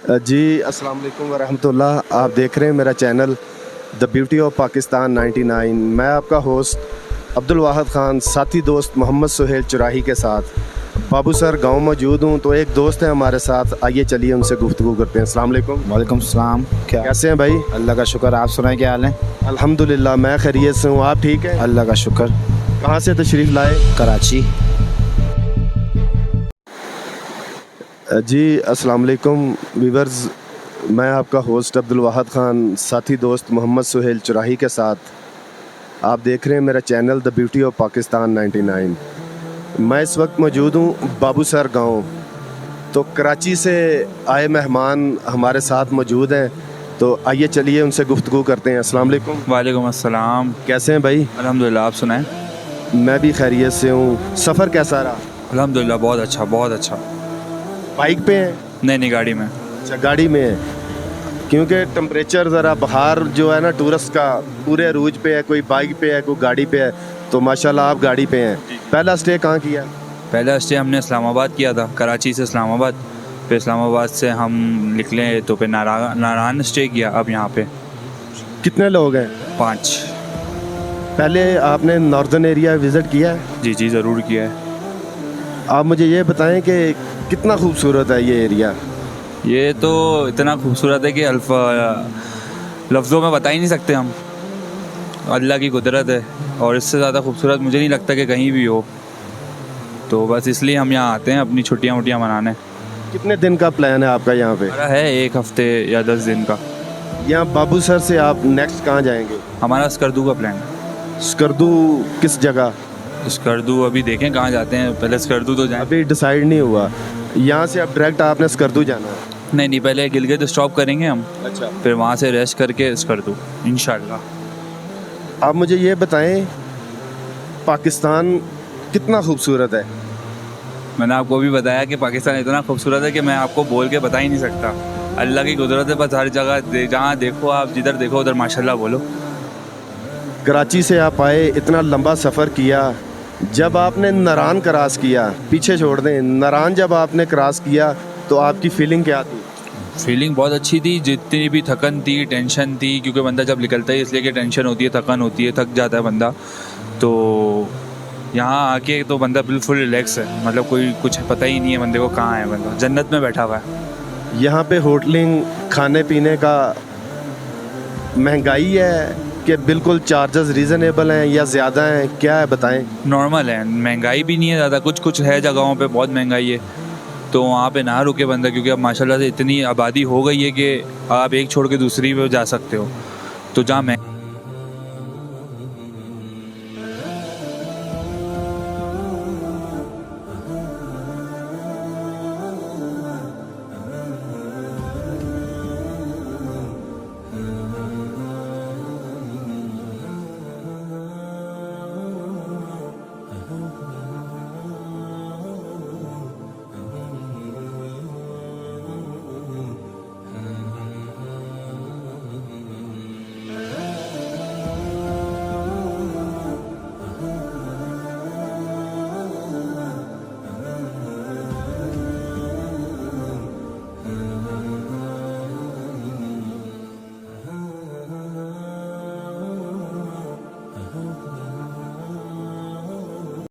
जी अस्सलाम वालेकुम वरहमतुल्लाह। आप देख रहे हैं मेरा channel the beauty of Pakistan 99। मैं आपका होस्ट अब्दुल वाहिद ख़ान, साथी दोस्त मोहम्मद सुहेल चुराही के साथ बाबू सर गांव मौजूद हूं। तो एक दोस्त है हमारे साथ, आइए चलिए उनसे गुफ्तगू करते हैं। अस्सलाम वालेकुम। वालेकुम सलाम। क्या कैसे हैं भाई? अल्लाह का शुक्र, आप सुनाएं क्या हाल है? अल्हम्दुलिल्लाह मैं खैरियत से हूँ। आप ठीक है? अल्लाह का शुक्र। कहाँ से तशरीफ़ लाए? कराची। जी अस्सलाम वालेकुम व्यूअर्स, मैं आपका होस्ट अब्दुल वाहिद ख़ान, साथी दोस्त मोहम्मद सुहेल चुराही के साथ आप देख रहे हैं मेरा channel the beauty of Pakistan 99। मैं इस वक्त मौजूद हूँ बाबू सर गाँव। तो कराची से आए मेहमान हमारे साथ मौजूद हैं, तो आइए चलिए उनसे गुफ्तगू करते हैं। अस्सलाम वालेकुम। वालेकुम अस्सलाम। कैसे हैं भाई? अल्हम्दुलिल्लाह, आप सुनाएं? मैं भी खैरियत से हूँ। सफ़र कैसा रहा? अल्हम्दुलिल्लाह बहुत अच्छा, बहुत अच्छा। बाइक पे हैं? नहीं, गाड़ी में। अच्छा, गाड़ी में है। क्योंकि टेम्परेचर ज़रा बाहर जो है ना टूरिस्ट का पूरे अरूज पे है, कोई बाइक पे है, कोई गाड़ी पे है, तो माशाल्लाह आप गाड़ी पे हैं। पहला स्टे कहाँ किया? पहला स्टे हमने इस्लामाबाद किया था, कराची से इस्लामाबाद। फिर इस्लामाबाद से हम निकले तो फिर नारायण स्टे किया। अब यहाँ पे कितने लोग हैं? 5। पहले आपने नॉर्दर्न एरिया विज़िट किया है? जी ज़रूर किया है। आप मुझे ये बताएं कि कितना खूबसूरत है ये एरिया? ये तो इतना खूबसूरत है कि लफ्ज़ों में बता ही नहीं सकते हम। अल्लाह की कुदरत है, और इससे ज़्यादा खूबसूरत मुझे नहीं लगता कि कहीं भी हो। तो बस इसलिए हम यहाँ आते हैं अपनी छुट्टियाँ वुट्टियाँ मनाने। कितने दिन का प्लान है आपका यहाँ पे? हमारा है 1 हफ्ते या 10 दिन का। यहाँ बाबू सर से आप नेक्स्ट कहाँ जाएंगे? हमारा स्कर्दू का प्लान है। स्कर्दू किस जगह? स्कर्दू अभी देखें कहाँ जाते हैं, पहले स्कर्दू तो जाएं। अभी डिसाइड नहीं हुआ। यहाँ से अब डायरेक्ट आपने स्कर्दू जाना है? नहीं, पहले गिलगित स्टॉप करेंगे हम, अच्छा। फिर वहाँ से रेस्ट करके स्कर्दू इंशाल्लाह। आप मुझे ये बताएं पाकिस्तान कितना खूबसूरत है? मैंने आपको भी बताया कि पाकिस्तान इतना खूबसूरत है कि मैं आपको बोल के बता ही नहीं सकता। अल्लाह की कुदरत है, बस हर जगह जहाँ देखो आप, जिधर देखो उधर माशाल्लाह बोलो। कराची से आप आए, इतना लंबा सफ़र किया, जब आपने नारायण क्रॉस किया, पीछे छोड़ दें, नारायण जब आपने क्रॉस किया तो आपकी फीलिंग क्या थी? फीलिंग बहुत अच्छी थी। जितनी भी थकन थी, टेंशन थी, क्योंकि बंदा जब निकलता है इसलिए कि टेंशन होती है, थकन होती है, थक जाता है बंदा। तो यहाँ आके तो बंदा बिल्कुल रिलैक्स है, मतलब कोई कुछ पता ही नहीं है बंदे को कहाँ है, बंदा जन्नत में बैठा हुआ है। यहाँ पे होटलिंग, खाने पीने का महंगाई है कि बिल्कुल चार्जेस रीज़नेबल हैं या ज़्यादा हैं, क्या है बताएं? नॉर्मल है, महंगाई भी नहीं है ज़्यादा। कुछ है जगहों पे बहुत महंगाई है, तो वहाँ पे ना रुके बंदा, क्योंकि अब माशाल्लाह से इतनी आबादी हो गई है कि आप एक छोड़ के दूसरी पे जा सकते हो। तो जहाँ